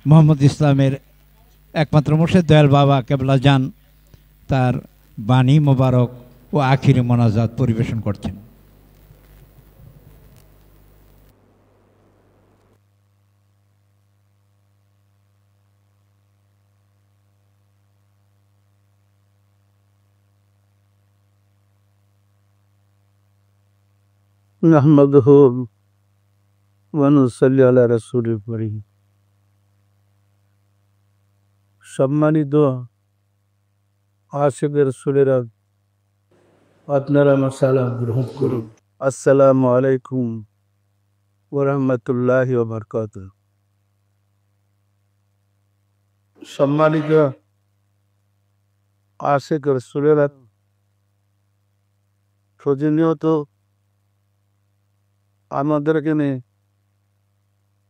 মোহাম্মদ ইসলামের একমাত্র মুর্শিদ দয়াল বাবা কেবলা যান তার বাণী মোবারক ও আখিরি মোনাজাত পরিবেশন করছেন। নাহমাদুহু ওয়া নুসাল্লি আলা রাসূলিল কারীম। সম্মানিত আশিক রাসূলেরা, আপনারা আমার সালাম গ্রহণ করুন। আসসালামু আলাইকুম ওয়া রাহমাতুল্লাহি ওয়া বারাকাতুহু। সম্মানিত আশিক রাসূলেরা, প্রতিনিয়ত আমাদের এখানে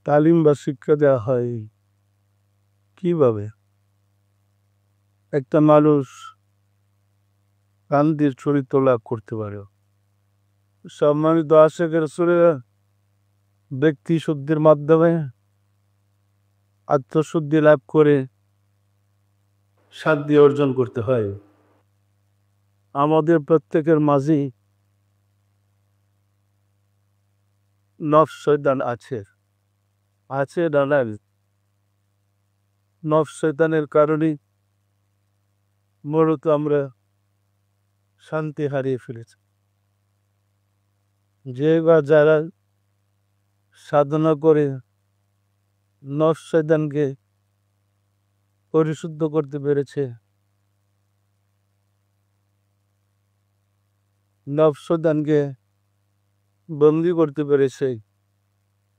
তালিম বা শিক্ষা দেওয়া হয় কিভাবে একটা মানুষ শান্তির চরিত্র লাভ করতে পারে। সম্মানিত আশিক রাসূলেরা, ব্যক্তি শুদ্ধির মাধ্যমে আত্মশুদ্ধি লাভ করে শান্তি অর্জন করতে হয়। আমাদের প্রত্যেকের মাঝেই নফস শয়তান আছে না নাই? নফস শয়তানের কারণে মূলত আমরা শান্তি হারিয়ে ফেলেছি। যে বা যারা সাধনা করে নফস শয়তানকে পরিশুদ্ধ করতে পেরেছে, নফস শয়তানকে বন্দী করতে পেরেছে,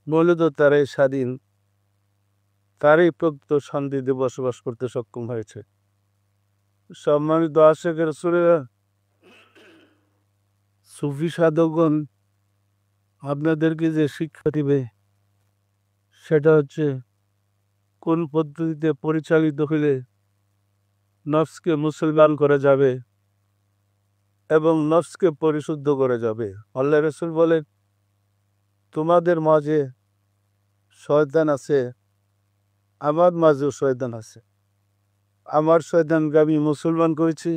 মূলত তারাই স্বাধীন, তারাই প্রকৃত শান্তিতে বসবাস করতে সক্ষম হয়েছে। সম্মানিত আশিক রাসূলেরা, সুফি সাধকগণ আপনাদেরকে যে শিক্ষা দিবে সেটা হচ্ছে কোন পদ্ধতিতে পরিচালিত হলে নফসকে মুসলমান করা যাবে এবং নফসকে পরিশুদ্ধ করা যাবে। আল্লাহ রাসূল বলেন, তোমাদের মাঝে শয়তান আছে, আমার মাঝেও শয়তান আছে। আমার শয়তানকে আমি মুসলমান করেছি,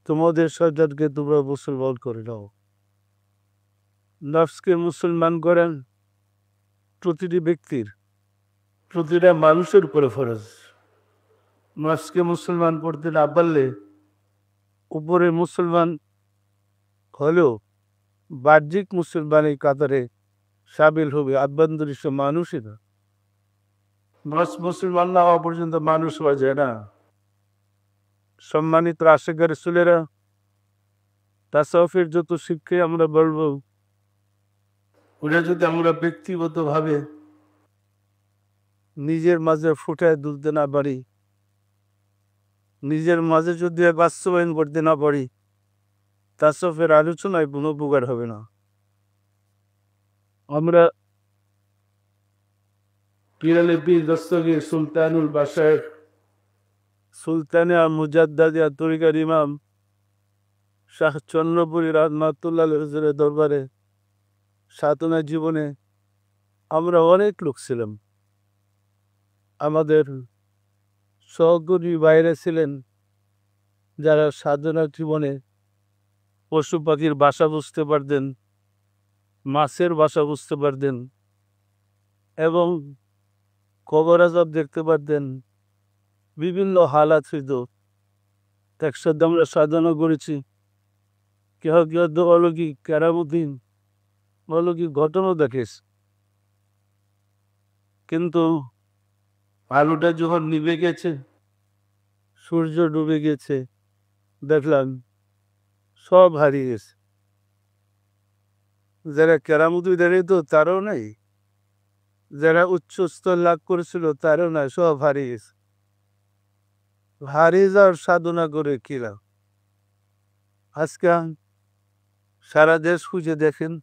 তোমাদের শয়তানকে তোমরা মুসলমান করে নাও। নফসকে মুসলমান করেন প্রতিটি ব্যক্তির, প্রতিটা মানুষের উপরে ফরজ। নফসকে মুসলমান করতে না পারলে উপরে মুসলমান হলেও বাহ্যিক মুসলমানের কাতারে সামিল হবে, আভ্যন্তরীণ সব মানুষই না। নফস মুসলমান না হওয়া পর্যন্ত মানুষ হওয়া যায় না। সম্মানিত আশিক রাসূলেরা, তাসাউফের যত শিক্ষাই আমরা বলবো, ওটা যদি আমরা ব্যক্তিগতভাবে নিজের মাঝে ফুটায় তুলতে না পারি, নিজের মাঝে যদি বাস্তবায়ন করতে না পারি, তাসাউফের আলোচনায় কোনো উপকার হবে না। আমরা পিরানে পীর দস্তগীর সুলতানুল বাশার সুলতানিয়া মুজাদ্দাদিয়া তরিকার ইমাম শাহ চন্দ্রপুরী রাহমাতুল্লাহ হুজুরের দরবারে সাধনা জীবনে আমরা অনেক লোক ছিলাম। আমাদের সহকর্মী বাইরে ছিলেন যারা সাধনা জীবনে পশু পাখির বাসা বুঝতে পারতেন, মাছের বাসা বুঝতে পারতেন এবং কবর আযাব দেখতে পারতেন। বিভিন্ন হালাত হইত, একসাথে আমরা সাধনা করেছি। কেহ কেহ তো অলৌকিক কেরামতি, অলৌকিক ঘটনাও দেখিস। কিন্তু আলোটা যখন নিভে গেছে, সূর্য ডুবে গেছে, দেখলাম সব হারিয়ে গেছে। যারা কেরামতি দেখতো তারাও নাই, যারা উচ্চ স্তর লাভ করেছিল তারাও নাই, সব হারিয়ে গেছে। হারিয়ে যাওয়ার সাধনা করে কি লাভ? আজকে সারা দেশ খুঁজে দেখেন,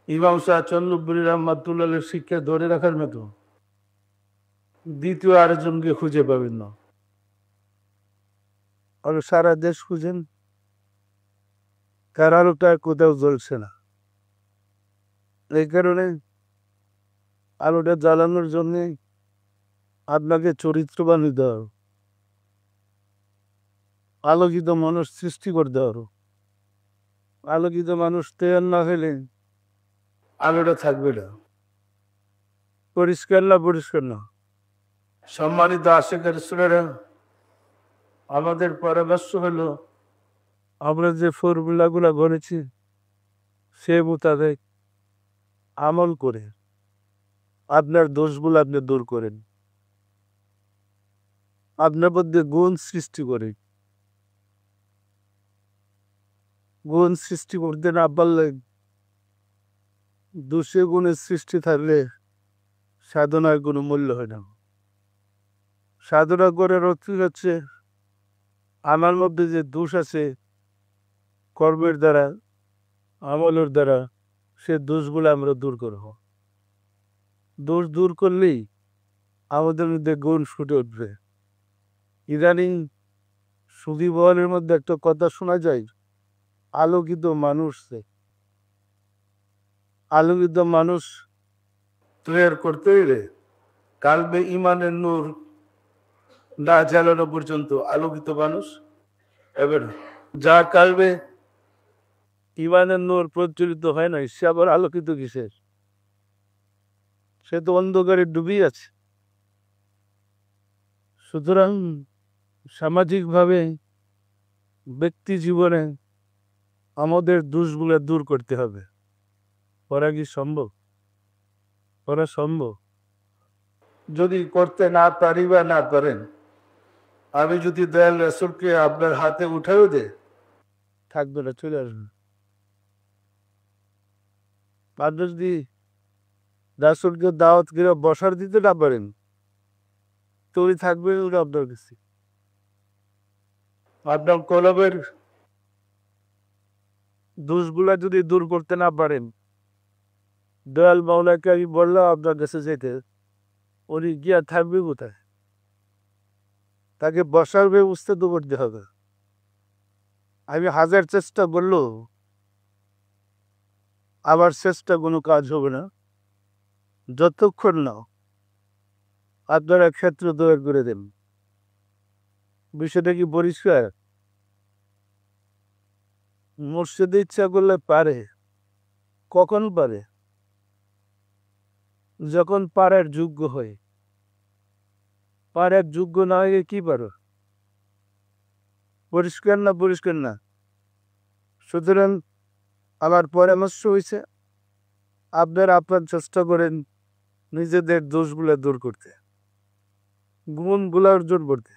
ইমাম শাহ চন্দ্রপুরী রাহমাতুল্লাহের শিক্ষা ধরে রাখার মতো দ্বিতীয় আরেকজনকে খুঁজে পাবেন না। আর সারা দেশ খুঁজেন, কার আলোটা কোথাও জ্বলছে না। এই কারণে আলোটা জ্বালানোর জন্যে আপনাকে চরিত্রবান হতে হবে, আলোকিত মানুষ সৃষ্টি করতে হবে। আলোকিত মানুষ তৈরি না হলে আলোটা থাকবে না। পরিষ্কার না পরিষ্কার না। সম্মানিত আশেকের রাসূলেরা, আমাদের পরামর্শ হলো আমরা যে ফর্মুলাগুলো গড়েছি সে মোতাবেক আমল করে আপনার দোষগুলো আপনি দূর করেন, আপনার মধ্যে গুণ সৃষ্টি করে। গুণ সৃষ্টি করতে না পারলে, দোষে গুণের সৃষ্টি থাকলে সাধনার কোনো মূল্য হয় না। সাধনা করার অর্থ হচ্ছে আমার মধ্যে যে দোষ আছে কর্মের দ্বারা, আমলের দ্বারা, সে দোষগুলো আমরা দূর করব। দোষ দূর করলেই আমাদের মধ্যে গুণ ফুটে উঠবে। ইদানিং সুধী ভবনের মধ্যে একটা কথা শোনা যায়, আলোকিত মানুষ চাই। আলোকিত মানুষ তৈরি করতে হলে কালবে ইমানের নূর না জ্বালানো পর্যন্ত আলোকিত মানুষ হবে না। যার কালবে ইমানের নূর প্রজ্বলিত হয় নাই, সে আবার আলোকিত কিসের? সে তো অন্ধকারে ডুবিয়ে আছে। সুতরাং সামাজিকভাবে ব্যক্তি জীবনে আমাদের দোষগুলো দূর করতে হবে। করা কি সম্ভব? করা সম্ভব? যদি করতে না পারি বা না পারেন, আমি যদি দয়াল রাসূলকে আপনার হাতে উঠাও দে, থাকবে না, চলে আসবে। আপনি যদি রাসূলকে দাওয়াত করে বসার দিতে না পারেন, তো উনি থাকবে আপনার কাছে। আপনার কলবের দোষগুলা যদি দূর করতে না পারেন, দয়াল মাওলাকে আমি বললাম আপনার কাছে যেতে, উনি গিয়া থাকবে কোথায়? তাকে বসার ব্যবস্থা তো করতে হবে। আমি হাজার চেষ্টা করলেও আমার চেষ্টা কোনো কাজ হবে না, যতক্ষণ না আপনারা ক্ষেত্র তৈরি করে দেন। বিষয়টা কি পরিষ্কার? মসজিদে ইচ্ছা করলে পারে। কখন পারে? যখন পারার যোগ্য হয়। পারার যোগ্য না হয়ে কি পারো? পরিষ্কার না পরিষ্কার না? সুতরাং আমার পরামর্শ হয়েছে, আপনারা আপনার চেষ্টা করেন নিজেদের দোষগুলো দূর করতে, গুণগুলো অর্জন করতে।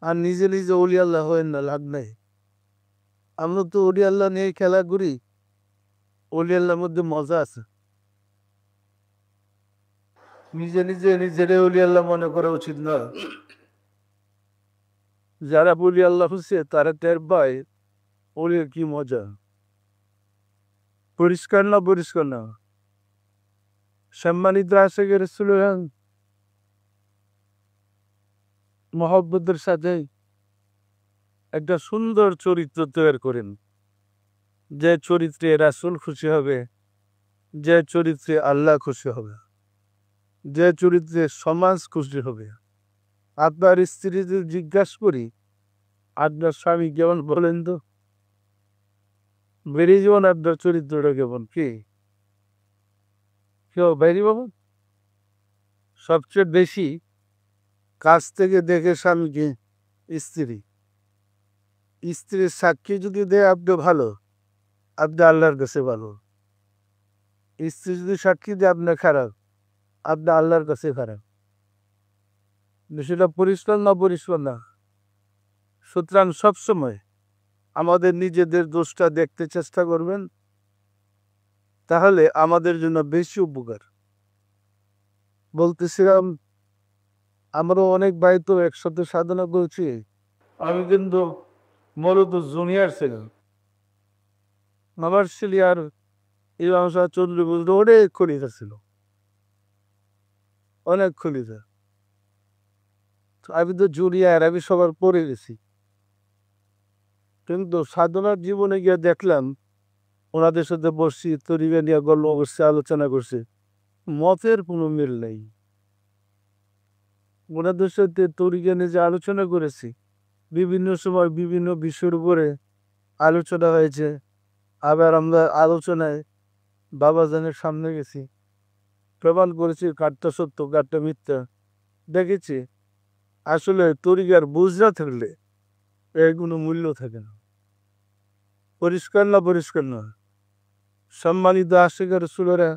আর নিজে নিজে অলি আল্লাহ হয়েন না, লাভ নাই। আমরা তো অলি আল্লাহ নিয়ে খেলা করি, অলি আল্লাহর মধ্যে মজা আছে। নিজে নিজে নিজেরে অলি আল্লাহ মনে করা উচিত না। যারা অলি আল্লাহ হচ্ছে তারা টের পায় অলির কি মজা। পরিষ্কার না পরিষ্কার না? সম্মানিত আশেকের রাসূলেরা, মহব্বতের সাথে একটা সুন্দর চরিত্র তৈরি করেন, যে চরিত্রে রাসূল খুশি হবে, যে চরিত্রে আল্লাহ খুশি হবে, যে চরিত্রে সমাজ খুশি হবে। আপনার স্ত্রী যদি জিজ্ঞাসা করি আপনার স্বামী কেমন, বলেন তো, বেরিয়ে যাবেন আপনার চরিত্রটা কেমন, কি কেউ বেরিয়ে পাবেন? সবচেয়ে বেশি কাছ থেকে দেখে স্বামীকে স্ত্রী, স্ত্রীর সাক্ষী যদি দেয় আপনি ভালো, আপনি আল্লাহর কাছে ভালো। স্ত্রী যদি সাক্ষী দেয় আপনার খারাপ, আপনি আল্লাহর কাছে খারাপ। বিষয়টা পরিষ্কার না পরিষ্কার না? সুতরাং সবসময় আমাদের নিজেদের দোষটা দেখতে চেষ্টা করবেন, তাহলে আমাদের জন্য বেশি উপকার। বলতেছিলাম আমরা অনেক ভাই তো একসাথে সাধনা করছি। আমি কিন্তু মূলত জুনিয়র ছিলাম। আমার সিনিয়র ইমাম সাহেব চৌধুরী বলতে অনেক খলিফা ছিল, অনেক খলিফা। আমি তো জুনিয়র, আমি সবার পরে গেছি। কিন্তু সাধনার জীবনে গিয়ে দেখলাম ওনাদের সাথে বসছি, তরিকা নিয়ে গল্প করছে, আলোচনা করছে। মতের কোনো মিল নেই। ওনাদের সাথে তরিকা নিয়ে যে আলোচনা করেছি, বিভিন্ন সময় বিভিন্ন বিষয়ের উপরে আলোচনা হয়েছে। আবার আমরা আলোচনায় বাবাজানের সামনে গেছি, প্রমাণ করেছি কারটা সত্য কারটা মিথ্যা। দেখেছি আসলে তরিকার বুঝ না থাকলে এর কোনো মূল্য থাকে না। পরিষ্কার না পরিষ্কার না। সম্মানিত আশিক রাসূলেরা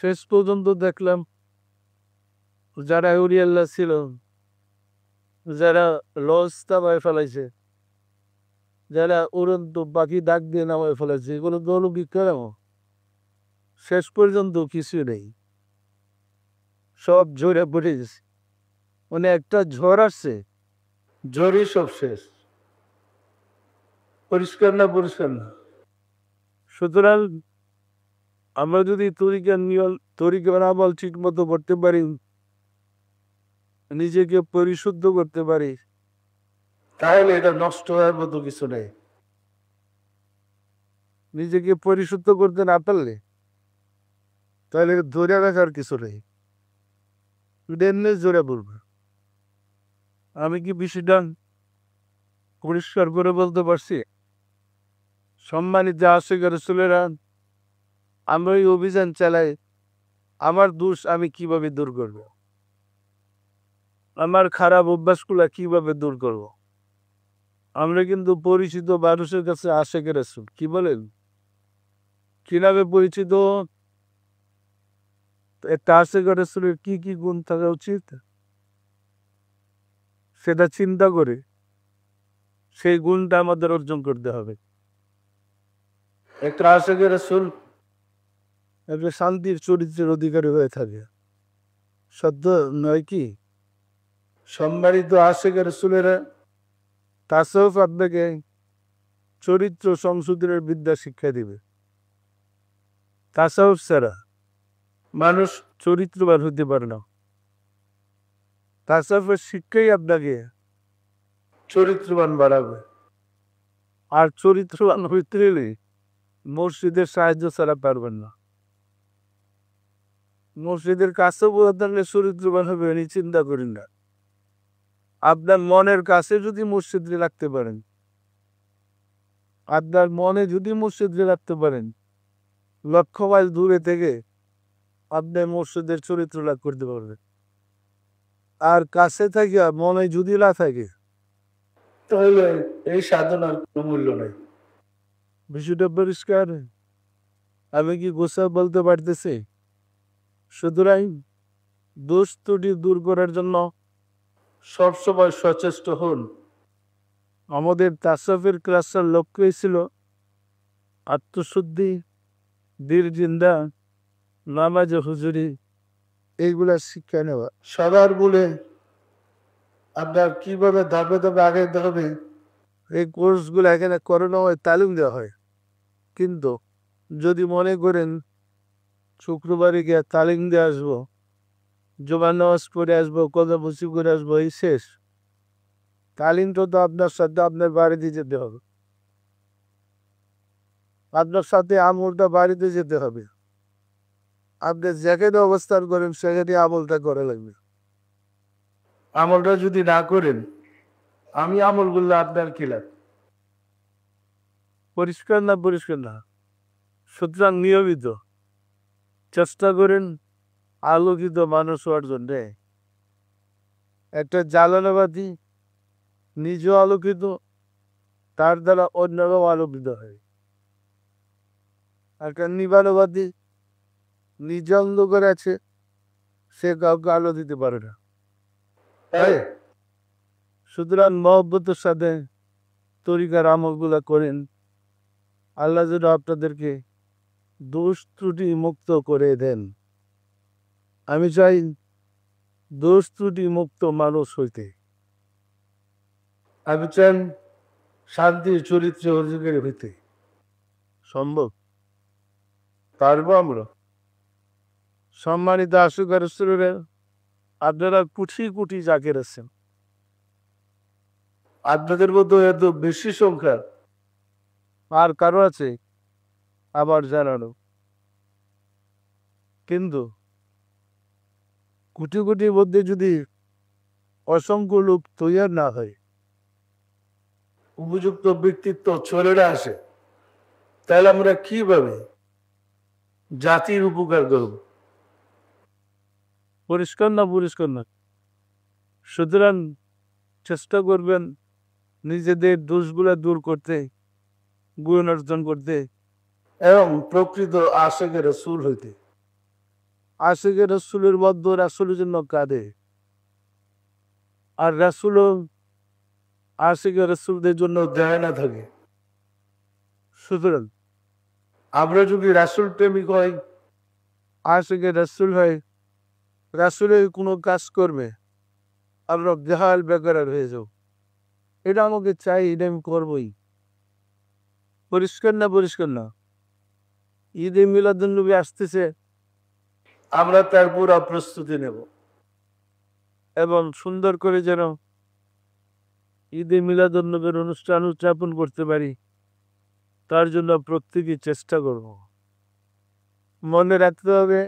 শেষ পর্যন্ত দেখলাম যারা আউলিয়াল্লাহ ছিল, যারা লস নামায় ফেলাইছে, যারা উড়ন্ত পাখি ডাক দিয়ে নামায় ফেলাইছে, এগুলো দৌলবিক কেন? শেষ পর্যন্ত কিছু নেই, সব ঝরে পড়ে গেছে। মানে একটা ঝড় আসছে, ঝড়ই সব শেষ। পরিষ্কার না পরিষ্কার না। সুতরাং আমরা যদি তরিকার আমল ঠিক মতো করতে পারি, নিজেকে পরিশুদ্ধ করতে পারি, তাহলে এটা নষ্ট হওয়ার মতো কিছু নেই। নিজেকে পরিশুদ্ধ করতে না পারলে তাহলে ধরে রাখার কিছু নেই, এমনি জোরে পড়বে। আমি কি বিষয়টা পরিষ্কার করে বলতে পারছি? সম্মানিত আশিক রাসূলেরা, আমরা এই অভিযান চালাই, আমার দোষ আমি কিভাবে দূর করব, আমার খারাপ অভ্যাসগুলা কিভাবে দূর করব। আমরা কিন্তু পরিচিত মানুষের কাছে আশিক রাসূল, কি বলেন? কিভাবে পরিচিত? একটা আশিক রাসূলের কি কি গুণ থাকা উচিত সেটা চিন্তা করে সেই গুণটা আমাদের অর্জন করতে হবে। একটা আশিক রাসূল একটা শান্তির চরিত্রের অধিকারী হয়ে থাকে, সত্য নয় কি? সম্মানিত আশিক রাসূলেরা তাসাউফ আপনাকে চরিত্র সংশোধনের বিদ্যা শিক্ষা দিবে। তাসাউফ ছাড়া মানুষ চরিত্রবান হতে পারে না। তাসাউফের শিক্ষাই আপনাকে চরিত্রবান বাড়াবে। আর চরিত্রবান হইতে গেলে মসজিদের সাহায্য ছাড়া পারবেন না। মসজিদের কাছে থাকলে চরিত্রবান হবে উনি চিন্তা করেন না। আপনার মনের কাছে যদি মসজিদে রাখতে পারেন, আপনার মনে যদি মসজিদে রাখতে পারেন, লক্ষ মাইল দূরে থেকে আপনি মসজিদের চরিত্র লাভ করতে পারবেন। আর কাছে থাকিয়া মনে যদি না থাকে তাহলে এই সাধনার কোনো মূল্য নেই। বিষয়টা পরিষ্কার? আমি কি গোসা বলতে পারতেছি? সুতরাং দোষ ত্রুটি দূর করার জন্য সবসময় সচেষ্ট হন। আমাদের তাসাউফের ক্লাসের লক্ষ্যই ছিল আত্মশুদ্ধি, দীর জিন্দা, নামাজে হুজুরি, এইগুলা শিক্ষা নেওয়া। সবার বলে আপনার কিভাবে ধাপে ধাপে আগাইতে হবে এই কোর্সগুলো এখানে করানো হয়, তালিম দেওয়া হয়। কিন্তু যদি মনে করেন শুক্রবারে গিয়ে তালিম দিয়ে আসবো, জুমার নামাজ পড়ে আসবো, কথা বসি করে আসবো, এই শেষ। তালিমটা তো আপনার সাথে আপনার বাড়িতে যেতে হবে, আপনার সাথে আমলটা বাড়িতে যেতে হবে। আপনি যেখানে অবস্থান করেন সেখানে আমলটা করা লাগবে। আমলটা যদি না করেন, আমি আমলগুলো আপনার খিলাফ। পরিষ্কার না পরিষ্কার না? সুতরাং নিয়মিত চেষ্টা করেন আলোকিত মানুষ হওয়ার জন্যে। একটা জ্বালানোবাতি নিজেও আলোকিত, তার দ্বারা অন্যরাও আলোকিত হয়। একটা নিবানোবাতি নিজে অন্ধকার আছে, সে কাউকে আলো দিতে পারে না। তাই সুতরাং মহব্বতের সাথে তরিকার আমলগুলা করেন। আল্লাহ যেন আপনাদেরকে দোষ ত্রুটি মুক্ত করে দেন। আমি চাই দোষ ত্রুটি মুক্ত মানুষ হইতে। আমি চাই শান্তির চরিত্রে অধিকারী হইতে। সম্ভব? পারবো আমরা? সম্মানিত আশিক রাসূলেরা, আপনারা কোটি কোটি জাকির আছেন, আপনাদের মধ্যে এত বেশি সংখ্যা আর কারো আছে আবার জানানো? কিন্তু কোটি কোটির মধ্যে যদি অসংখ্য লোক তৈরি না হয়, উপযুক্ত ব্যক্তিত্ব চলে না আসে, তাহলে আমরা কিভাবে জাতির উপকার করব? পরিষ্কার না? পরিষ্কার না। সুতরাং চেষ্টা করবেন নিজেদের দোষগুলা দূর করতে, গুণ অর্জন করতে এবং প্রকৃত আশিকে রাসূল হইতে। আশিকে রাসূলের মধ্যে রাসূলের জন্য কাঁদে, আর রাসূলও আশিকে রাসূলদের জন্য দেয় না থাকে। সুতরাং আমরা যদি রাসূল প্রেমিক হই, আশিকে রাসূল হয়, রাসূলের কোনো কাজ করবে আমরা বেহাল বেকার হয়ে যাও। এটা আমাকে চাই, এটা আমি করবই। পরিষ্কার না? পরিষ্কার না? ঈদে মিলাদুন্নবী আসতেছে, আমরা তার পুরো প্রস্তুতি নেব এবং সুন্দর করে যেন ঈদে মিলাদুন্নবীর অনুষ্ঠান উদযাপন করতে পারি, তার জন্য প্রত্যেকে চেষ্টা করব। মনে রাখতে হবে,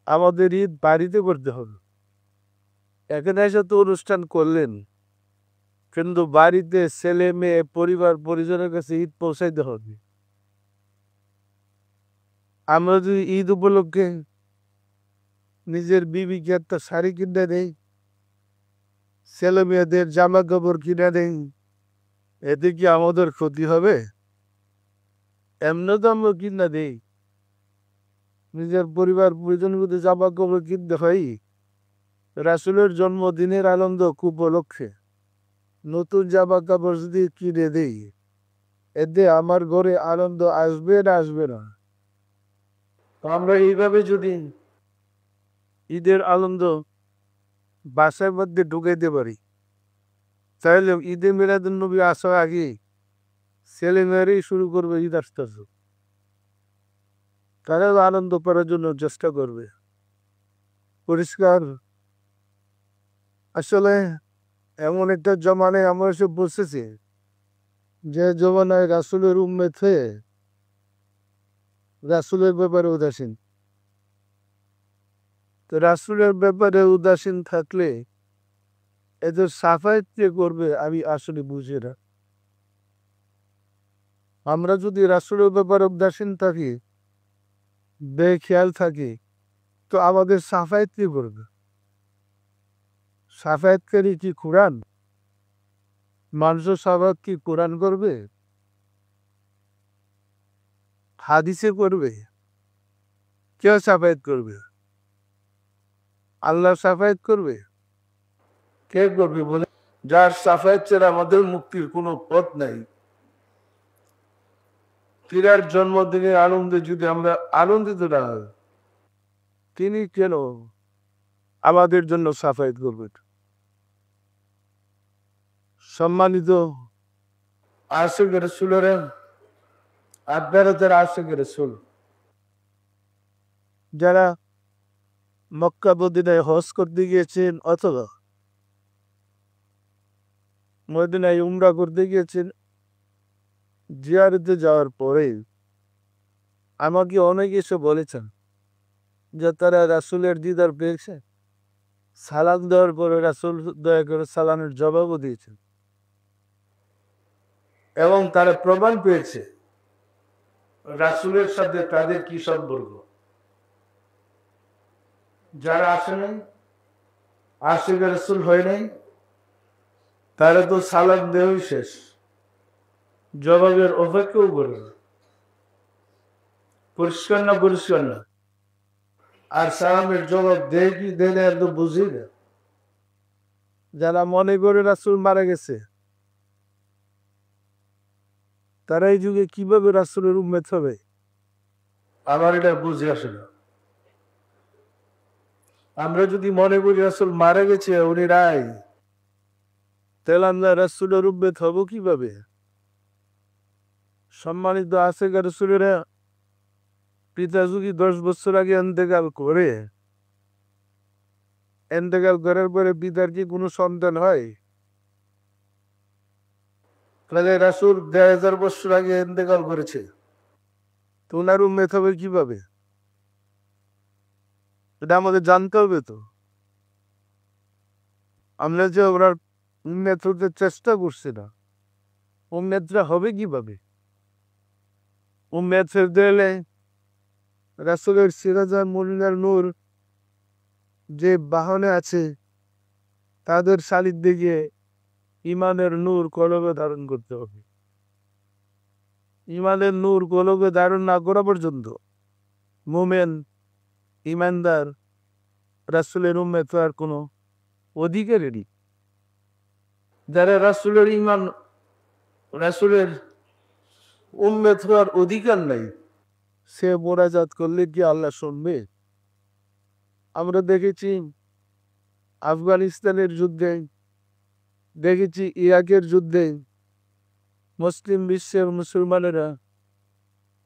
আমাদের ঈদ বাড়িতে করতে হবে। এখানে এসে তো অনুষ্ঠান করলেন, কিন্তু বাড়িতে ছেলে মেয়ে পরিবার পরিজনের কাছে ঈদ পৌঁছাইতে হবে। আমরা যদি ঈদ উপলক্ষে নিজের বিবিকে একটা শাড়ি কিনে দেই, ছেলে মেয়েদের জামা কাপড় কিনে দেই, এতে কি আমাদের ক্ষতি হবে? এমনি তো আমরা কিনে দেই, নিজের পরিবার পরিজনকে জামা কাপড় কিনতে হয় রাসূলের জন্মদিনের আনন্দ উপলক্ষে। নতুন জামা কাপড় যদি কিনে দেই, এতে আমার ঘরে আনন্দ আসবে না আসবে না? তো আমরা এইভাবে যদি ঈদের আনন্দ বাসার মধ্যে ঢুকাইতে পারি, তাহলে ঈদে মিলাদুন্নবী আসার আগে ছেলে মেয়েরাই শুরু করবে ঈদ আসতেছে, তারা আনন্দ করার জন্য চেষ্টা করবে। পরিষ্কার? আসলে এমন একটা জমানায় আমরা এসে বসেছি, যে জমানায় রাসূলের উম্মত হয়ে রাসূলের ব্যাপারে উদাসীন। তো রাসূলের ব্যাপারে উদাসীন থাকলে এদের সাফায়াত কে করবে আমি আসলে বুঝি না। আমরা যদি রাসূলের ব্যাপারে উদাসীন থাকি, বেখেয়াল থাকি, তো আমাদের সাফায়াত কে করবে? সাফায়াতকারী কি কোরআন? মানুষের সাফায়াত কি কোরআন করবে? হাদিসে করবে? কে সাফায়াত করবে? আল্লাহ সাফায়াত করবে? কে করবে বলে? যার সাফায়াত ছাড়া আমাদের মুক্তির কোনো পথ নাই। তিনার জন্মদিনের আনন্দে যদি আমরা আনন্দিত না হই, তিনি কেন আমাদের জন্য সাফায়াত করবেন? সম্মানিত আশিক রাসূলেরা, আপনারা যারা আশিক রাসূল, যারা মক্কা মদিনায় হজ করতে গিয়েছেন অথবা মদিনায় উমরা করতে গিয়েছেন, জিয়ারতে যাওয়ার পরে আমাকে অনেকে এসে বলেছেন যে তারা রাসূলের দিদার পেয়েছে। সালাম দেওয়ার পরে রাসূল দয়া করে সালামের জবাবও দিয়েছেন এবং তারা প্রমাণ পেয়েছে রাসূলের সাথে তাদের কি সম্পর্ক। যারা আসে নাই, আশিক রাসূল হয় নাই, তারা তো সালাম দেওয়াই শেষ, জবাবের অপেক্ষাও করে না। পরিষ্কার না? পরিষ্কার না? আর সালামের জবাব দেয় কি দেয় না একদম বুঝি না। যারা মনে করে রাসূল মারা গেছে, তারা এই যুগে কিভাবে রাসূলের উম্মত হবে? আমার এটা বুঝে আসে না। আমরা যদি মনে করি রাসূল মারা গেছে, উনি নাই, তাহলে আমরা রাসূলের উম্মত হব কিভাবে? সম্মানিত আশিক রাসূলেরা পিতা যদি 10 বছর আগে ইন্তেকাল করে, ইন্তেকাল করার পরে পিতার কি কোনো সন্তান হয়? তাহলে রাসূল 1000 বছর আগে ইন্তেকাল করেছে, তো ওনার উম্মত হবে কিভাবে? এটা আমাদের জানতে হবে তো। আমরা যে ওনার উম্মেদ হতে চেষ্টা করছি না, উম্মেদরা হবে কিভাবে? উম্মেদ ফেরতে হলে রাসূলের সিরাজা মুনিরার নূর যে বাহনে আছে তাদের সান্নিধ্যে গিয়ে ইমানের নূর কলবে ধারণ করতে হবে। ইমানের নূর কলবে ধারণ না করা পর্যন্ত মোমেন ইমানদার রাসূলের উম্মত হওয়ার কোনো অধিকারই নেই। যারা রাসূলের ইমান রাসূলের উম্মত হওয়ার অধিকার নাই, সে মোনাজাত করলে কি আল্লাহ শুনবে? আমরা দেখেছি আফগানিস্তানের যুদ্ধে, দেখেছি ইরাকের যুদ্ধে মুসলিম বিশ্বের মুসলমানেরা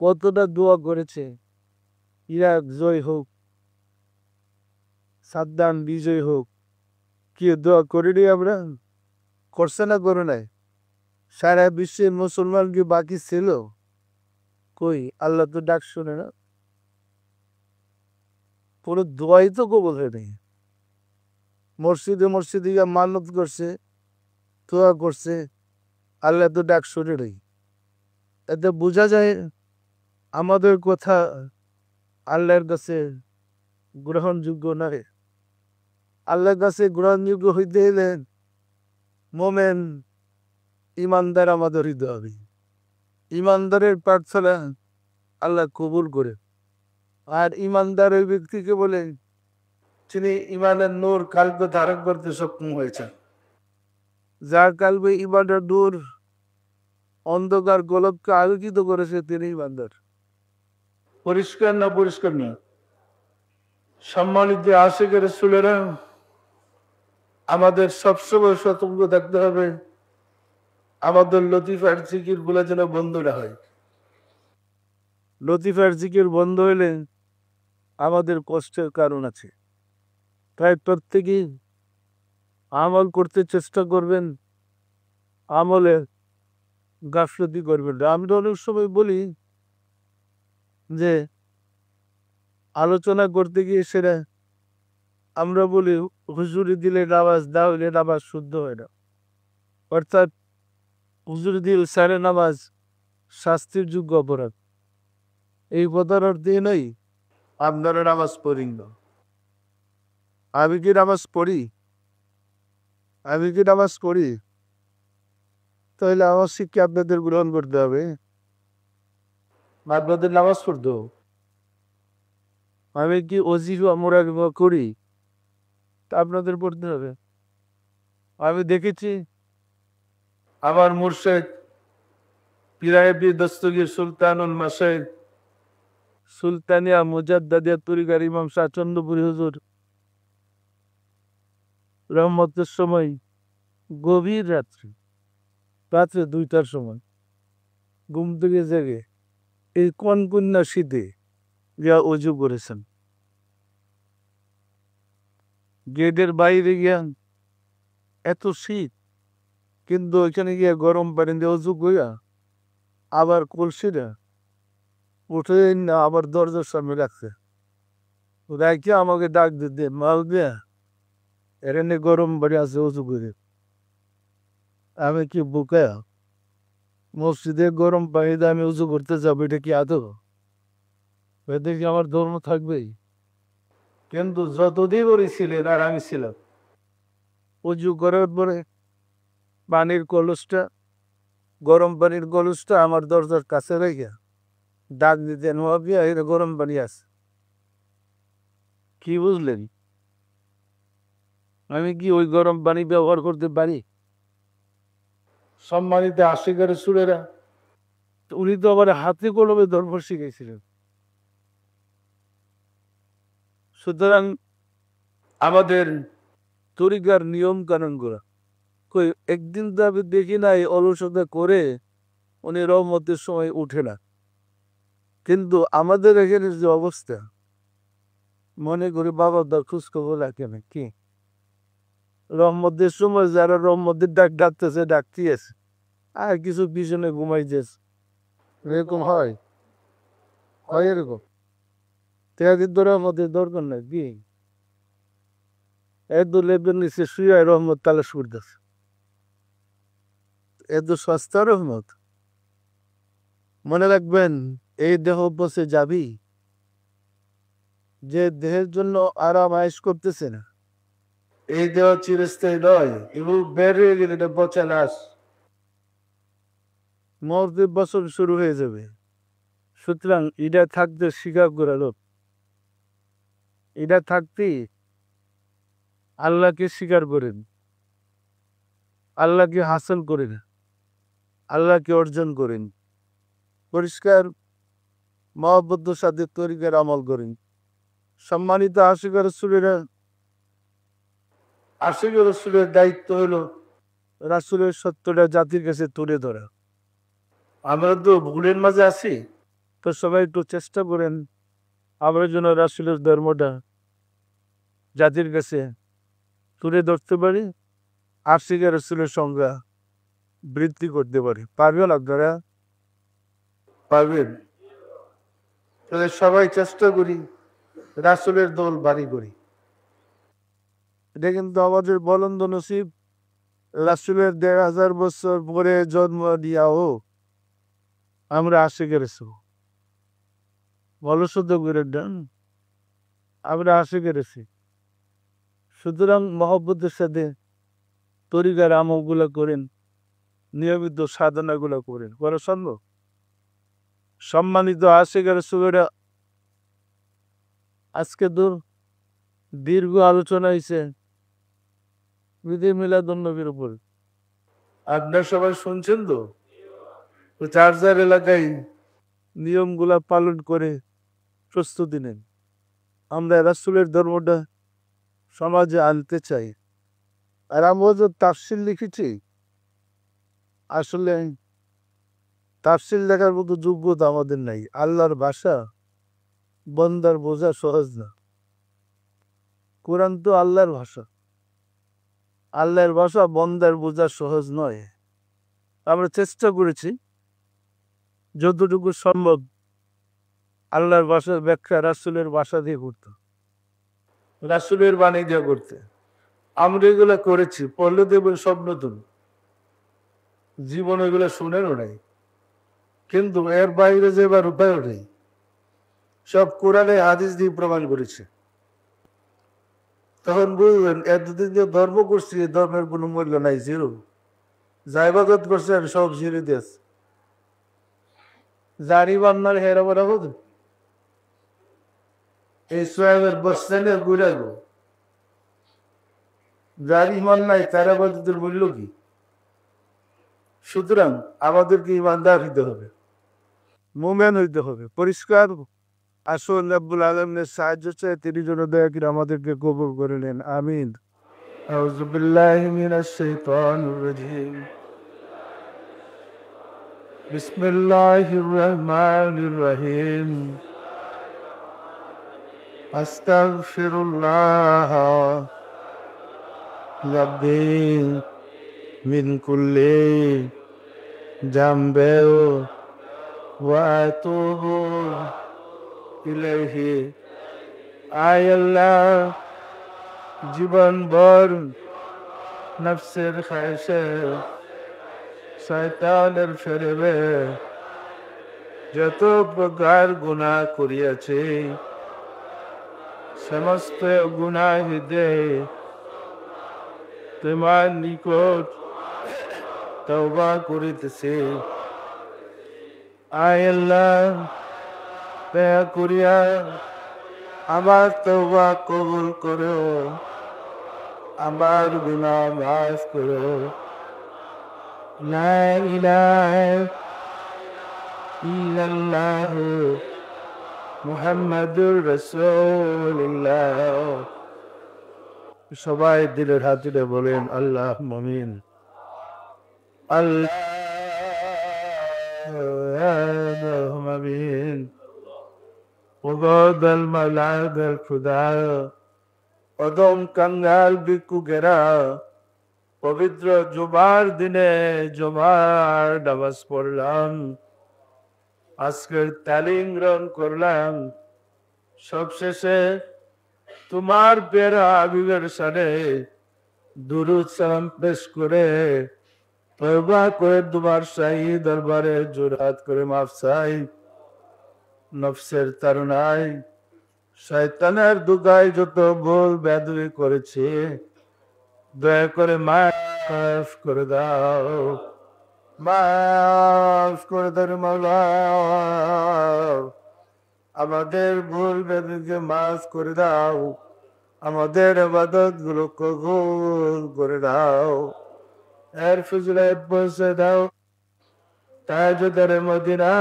কতটা দোয়া করেছে, ইরাক জয় হোক, সাদ্দাম বিজয় হোক। কি দোয়া করিনি আমরা? করছে না করে নাই? সারা বিশ্বের মুসলমান কি বাকি ছিল? কই, আল্লাহ তো ডাক শুনে না, কোনো দোয়াই তো কবুল হয়নি। মসজিদে মসজিদে গিয়ে মানত করছে, দোয়া করছে, আল্লাহ তো ডাক শুনে নেই। এতে বোঝা যায় আমাদের কথা আল্লাহর কাছে গ্রহণযোগ্য নয়। আল্লাহর কাছে গ্রহণযোগ্য হইতে হলে মোমেন ইমানদার আমাদের হইতে হবে। ইমানদারের প্রার্থনা আল্লাহ কবুল করে। আর ইমানদার ওই ব্যক্তিকে বলে যিনি ইমানের নূর কালকে ধারণ করতে সক্ষম হয়েছেন। যার কালবে ইমানের নূর অন্ধকার গোলককে আলোকিত করেছে তিনি ইমানদার। পরিষ্কার না পরিষ্কার না? সম্মানিত আশিক রাসূলেরা, আমাদের সবসময় সতর্ক থাকতে হবে আমাদের লতিফার জিকির গুলা যেন বন্ধ না হয়। লতিফার জিকির বন্ধ হইলে আমাদের কষ্টের কারণ আছে। তাই প্রত্যেকেই আমল করতে চেষ্টা করবেন, আমলে গাফলতি করবেন না। আমি অনেক সময় বলি যে আলোচনা করতে গিয়ে সেটা আমরা বলি হুজুরি দিলে নামাজ না হইলে নামাজ শুদ্ধ হয় না। অর্থাৎ হুজুরি দিল সারে নামাজ শাস্তির যোগ্য অপরাধ। এই কথার অর্থ নয় আপনারা নামাজ পড়েন না। আমি কি নামাজ পড়ি? আমি কি নামাজ পড়ি? তাহলে আমার শিক্ষা আপনাদের গ্রহণ করতে হবে, আপনাদের নামাজ পড়তে হবে। আমি কি ওজিফা মোরাকাবা করি? তা আপনাদের পড়তে হবে। আমি দেখেছি আমার মুর্শিদ পীর দস্তগীর সুলতানুল মাশায়েখ সুলতানিয়া মুজাদ্দাদিয়া তরিকার ইমাম শাহ চন্দ্রপুরী হুজুর রহমতের সময় গভীর রাত্রে 2টার সময় ঘুম থেকে জেগে এই কনকন্যা শীতে যা অজু করেছেন। গেটের বাইরে গিয়া এত শীত, কিন্তু ওইখানে গিয়ে গরম পানি দিয়ে অজু করিয়া আবার কলসিটা উঠে না আবার দরজার সামনে রাখছে। রাখে আমাকে ডাক দিতে, মাল দিয়া এখানে গরম পানি আছে অজু করে। আমি কি বোকা? মসজিদে গরম পানি দিয়ে আমি উজু করতে যাবো, এটা কি আদৌ? এতে কি আমার ধর্ম থাকবেই? কিন্তু যতদিন ওরে ছিলেন আর আমি ছিলাম, উজু করার পরে পানির কলসটা, গরম পানির কলসটা আমার দরজার কাছে রেখে ডাক দিতেন, ভাবিয়া এটা গরম পানি আছে। কি বুঝলেন? আমি কি ওই গরম পানি ব্যবহার করতে পারি? সম্মানিত আশিকের সুরেরা, উনি তো আবার হাতে কলমে ধর্ম শিখেছিলেন। সুতরাং আমাদের তরিকার নিয়ম কানুন গুলা কই একদিন তো আমি দেখি নাই অলসতা করে উনি রহমতের সময় উঠে না। কিন্তু আমাদের এখানে যে অবস্থা, মনে করি বাবা দা খোঁজ খবর রাখে না কি? রহমতের সময় যারা রহমতের ডাক ডাকতেছে ডাকতে আছে, আর কিছু পিছনে ঘুমাইতেছে। এরকম হয়? হয় এরকম? তেহাদির ধরে আমাদের দরকার নাই কি এত লেবের নিচে শুয়ে রহমত তালাশ করতেছে এত সস্তা রহমত মনে রাখবেন এই দেহ বসে যাবি যে দেহের জন্য আরাম আয়েশ করতেছে না এই দেহ চিরস্থায়ী নয় এবং বের হয়ে গেলে এটা পচা লাশ মরদের বছর শুরু হয়ে যাবে সুতরাং এটা থাকতে স্বীকার করে লোক এটা থাকতেই আল্লাহকে স্বীকার করেন আল্লাহকে হাসিল করেন আল্লাহকে অর্জন করেন পরিষ্কার মহব্বত সাথে তরিকার আমল করেন সম্মানিত আশিক রসুলের দায়িত্ব হলো রাসুলের সত্যটা জাতির কাছে তুলে ধরা আমরা তো ভুলের মাঝে আছি তো সবাই একটু চেষ্টা করেন আমরা যেন রাসুলের ধর্মটা জাতির কাছে তুলে ধরতে পারি আশিক রসুলের সংজ্ঞা বৃদ্ধি করতে পারি পারবেন আপনারা পারবেন তাহলে সবাই চেষ্টা করি রাসুলের দোল বাড়ি করি এটা কিন্তু আমাদের বলন্দ নসিব রাসুলের ১,৫০০ বছর পরে জন্ম দিয়াও আমরা আশিক রসুল বলো শুদ্ধ করে দেন আমরা আশিক রসুল সুতরাং মহব্বতের সাথে তরিকার আমলগুলো করেন নিয়মিত সাধনাগুলো করেন করা সম্ভব সম্মানিত আশিক রসুলেরা আজকে তো দীর্ঘ আলোচনা হয়েছে ঈদে মিলাদুন্নবীর উপর আপনার সবাই শুনছেন তো চার্জার এলাকায় নিয়মগুলা পালন করে প্রস্তুতি নেন আমরা রাসূলের ধর্মটা সমাজে আনতে চাই আর আমরা যে তাফসীর লিখেছি আসলে তাফসীর লেখার মতো যোগ্যতা আমাদের নাই আল্লাহর ভাষা বন্দার বোঝা সহজ না কোরআন তো আল্লাহর ভাষা আল্লাহর ভাষা বন্দার বোঝা সহজ নয় আমরা চেষ্টা করেছি যতটুকু সম্ভব আল্লাহর ভাষার ব্যাখ্যা রাসূলের ভাষা দিয়ে করতে রাসূলের বাণী দিয়ে করতে আমরা এগুলো করেছি পড়লে দেখবেন সব নতুন জীবন এগুলো শুনেনও নাই কিন্তু এর বাইরে যেবার উপায় নেই সব কোরআনে হাদিস দিয়ে প্রমাণ করেছে তখন বুঝবেন এতদিন যে ধর্ম করছি ধর্মের কোনো মূল্য নাই জিরো যা ইবাদত করছে আর সব জিরো দিয়েছে জারি বান্নার হেরা বলা হতো এই সোয়াবের বস্তানে ঘুরাইব যার ইমান নাই তার আবাদতের মূল্য কি সুতরাং আমাদেরকে ইমানদার হইতে হবে মুমিন হইতে হবে পরিষ্কার আসল রব্বুল আলামিনের সাহায্য চাই তিনি যেন দয়া করে আমাদেরকে কবুল করে নেন আমিন আউযু বিল্লাহি মিনাশ শাইতানির রাজীম বিসমিল্লাহির রহমানির রহিম আস্তাগফিরুল্লাহ রাব্বি মিন কুল্লি জামবে ওয়া আতুবু ইলাইহি আয় আল্লাহ জীবন ভর নফসের খায়েশে শয়তানের ফেরবে যত প্রকার গুনাহ করিয়াছি সমস্ত গুনাহ হইতে তোমার নিকট তওবা করিতেছি আয় আল্লাহ দয়া করিয়া আমার তওবা কবুল করো আমার গুনাহ মাফ করো লা ইলাহা ইল্লাল্লাহ মুহাম্মাদুর রাসূলুল্লাহ সবাই দিলের হাতে বলেন আল্লাহ আমিন اللهم امين وقود الملعب الخدا ودم কাঙ্গাল ভিক্ষুকেরা পবিত্র জুমার দিনে জুমার নামাজ পড়লাম আজকের তালিম গ্রহণ করলাম সবশেষে তোমার পেয়ারা হাবিবের সাথে দুরুদ সালাম পেশ করে তওবা করে তোমার শাহী দরবারে জোরহাত করে মাফ চাই। নফসের তাড়নায় শয়তানের দুগায় যত ভুল বেদবি করেছে দয়া করে মাফ করে দাও, মাফ করে দাও মাওলা। আমাদের ভুল বেদবিকে মাফ করে দাও, আমাদের ইবাদত গুলো কবুল করে দাও, এর ফজলে পৌঁছে দাও। তাজদার মদিনা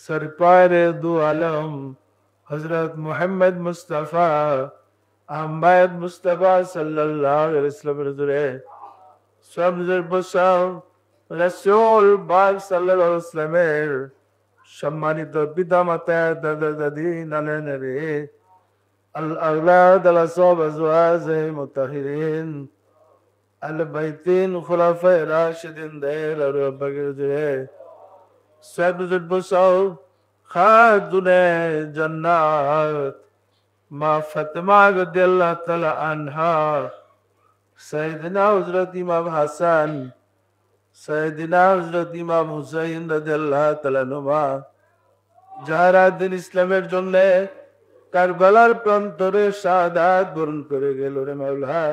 सरपारे दो आलम हजरत मोहम्मद मुस्तफ़ा अहमद मुस्तफ़ा सल्लल्लाहु अलैहि वसल्लम रे सबजर बसाओ रसूल बाग सल्लल्लाहु अलैहि वसल्लम सम्मानित पिता माता दादा दादी नाना नानी अल औलाद अल असहाब अज़वाज मुत्तहिरीन अल बैतीन खुलाफा राशिदीन देर और बगैर सबजुल बसाओ खातूने जन्नत माँ फातिमा रज़ियल्लाहु तआला अन्हा सैयदना हज़रत इमाम हसन सैयदना हज़रत इमाम हुसैन रज़ियल्लाहु तआला अन्हुमा যারা দিন ইসলামের জন্য কারবালার প্রান্তরে শাহাদাত বরণ করে গেল রে মাওলা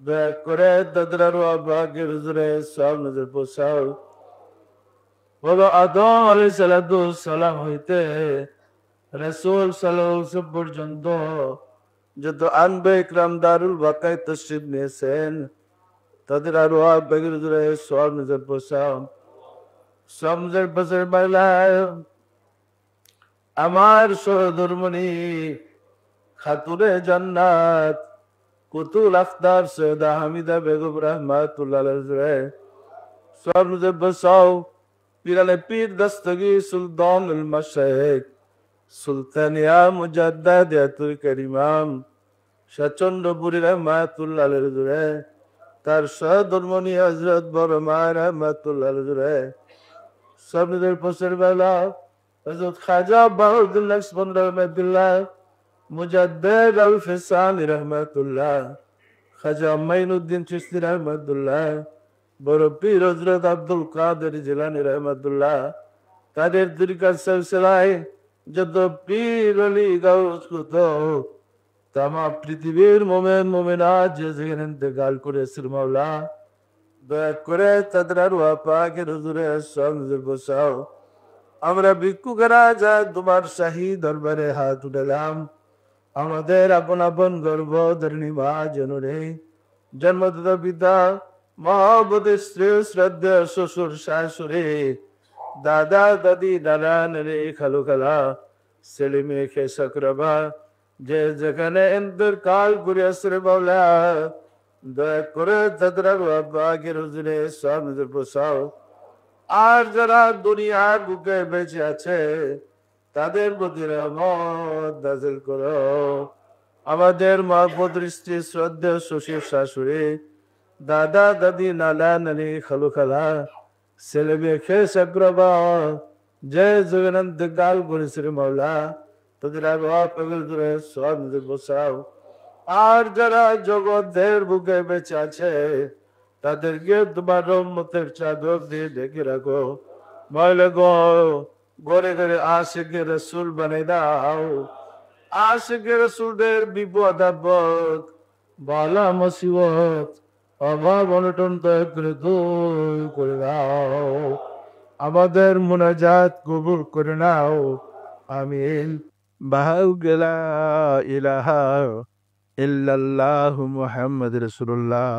দয়া করে দাদরার আবাগের হুজুরে সব নজর পোষাও। বলো আদম আলাইহিস সালাম হইতে রাসূল সাল্লাল্লাহু আলাইহি ওয়াসাল্লাম পর্যন্ত যত আনবে ইকরাম দারুল বাকায় তশরিফ নিয়েছেন তাদের আরো আবেগের হুজুরে সব নজর পোষাও। সমজের বসের বেলায় আমার সহধর্মণি খাতুনে জান্নাত কুতুল আখতার সৈয়দা হামিদা বেগম রাহমাতুল্লাহ আলাইহা সব নজর পোষাও। পিরানে পীর দস্তগীর সুলতানুল মাশায়েখ সুলতানিয়া মুজাদ্দাদিয়াতুল কারিমাম শাহচন্দ্রপুরী রাহমাতুল্লাহ আলাইহা তার সহধর্মণি হযরত বরমা রাহমাতুল্লাহ আলাইহা সবদের পসের বেলা হযরত খাজা বাউদ্দিন লক্ষ্মণ রহমাতুল্লাহ মুজাদ্দিদ আল ফিসানি রাহমাতুল্লাহ খাজা মাইনুদ্দিন চিশতি রাহমাতুল্লাহ বড় পীর হযরত আব্দুল কাদের জিলানী রহমাতুল্লাহ তাদের দীর্ঘ সিলসিলায় যত পীর ওলি গাউস কুতুব তামাম পৃথিবীর মুমিন মুমিনাত যে যেখানে ইন্তেকাল করেছেন মাওলা দয়া করে তাদের রূহ পাকের হুজুরে সঙ্গে বসাও। আমরা ভিক্ষুকেরা যা তোমার শাহী দরবারে হাত উঠালাম আমাদের আপন আপন গর্ভধারিণী মা জননী জন্মদাতা পিতা মহাবতের স্ত্রী শ্রদ্ধা শ্বশুর শাশুড়ি দাদা দাদি নানা নানি খালু খালা ছেলে মেয়ে খেসাকরাবা যে যেখানে ইন্তেকাল করিয়াছে মাওলা দয়া করে তাদের আগের হুজুরে সব নজর বসাও। আর যারা দুনিয়ার বুকে বেঁচে আছে তাদের প্রতি রহমত নাযিল করো। আমাদের মহাবতের স্ত্রী শ্রদ্ধা শ্বশুর শাশুড়ি দাদা দাদি নানা নানি খালু খালা ছেলে মেয়ে খেসাকরাবা যে যেখানে ইন্তেকাল করেছে মাওলা তাদের সব নজর বসাও। আর যারা জগতের বুকে বেঁচে আছে তাদেরকে তোমার রহমতের চাদর দিয়ে ঢেকে রাখো। ময়লা গো ঘরে ঘরে আশিকে রাসূল বানাই দাও। আশিকে রাসূলদের বিপদ আপদ বালা মুসিবত অভাব অনটন দয়া করে দূর করে দাও। আমাদের মুনাজাত কবুল করে নাও আমিন। বাহুগলা ইলাহা ইল্লাল্লাহু মুহাম্মাদুর রাসূলুল্লাহ।